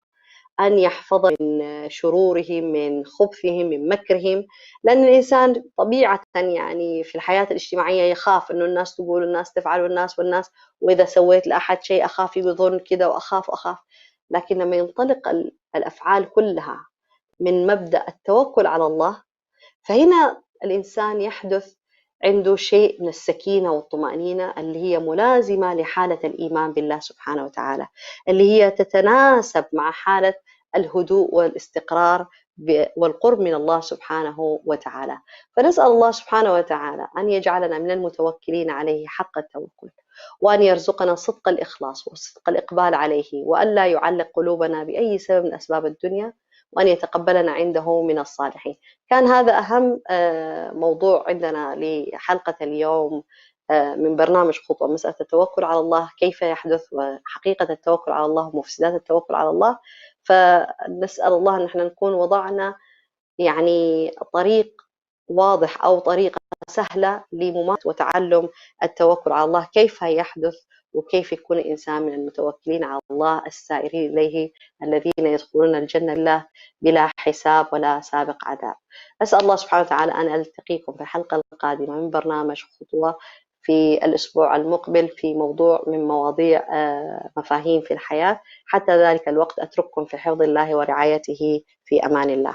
أن يحفظ من شرورهم من خبثهم من مكرهم. لأن الإنسان طبيعة يعني في الحياة الاجتماعية يخاف أنه الناس تقول الناس تفعل والناس وإذا سويت لأحد شيء أخاف يظن كده وأخاف. لكن لما ينطلق الأفعال كلها من مبدأ التوكل على الله، فهنا الإنسان يحدث عنده شيء من السكينة والطمأنينة اللي هي ملازمة لحالة الإيمان بالله سبحانه وتعالى، اللي هي تتناسب مع حالة الهدوء والاستقرار والقرب من الله سبحانه وتعالى. فنسأل الله سبحانه وتعالى أن يجعلنا من المتوكلين عليه حق التوكل، وأن يرزقنا صدق الإخلاص وصدق الإقبال عليه، وأن لا يعلق قلوبنا بأي سبب من أسباب الدنيا، وأن يتقبلنا عنده من الصالحين. كان هذا أهم موضوع عندنا لحلقة اليوم من برنامج خطوة، مسألة التوكل على الله كيف يحدث، وحقيقة التوكل على الله ومفسدات التوكل على الله. فنسأل الله أن احنا نكون وضعنا يعني طريق واضح أو طريقة سهلة لممارسة وتعلم التوكل على الله، كيف يحدث وكيف يكون الإنسان من المتوكلين على الله السائرين إليه الذين يدخلون الجنة الله بلا حساب ولا سابق عذاب. أسأل الله سبحانه وتعالى أن ألتقيكم في الحلقة القادمة من برنامج خطوة في الأسبوع المقبل في موضوع من مواضيع مفاهيم في الحياة. حتى ذلك الوقت أترككم في حفظ الله ورعايته، في أمان الله.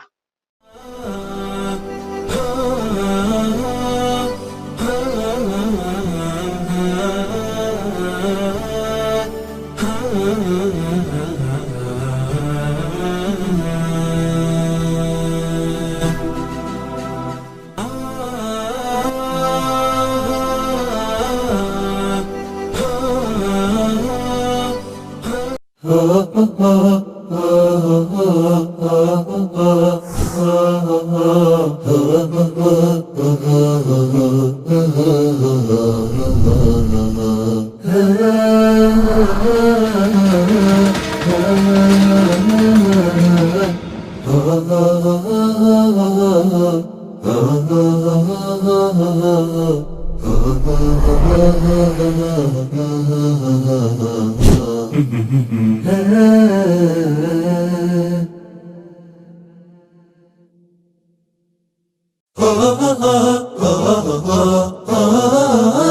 Ha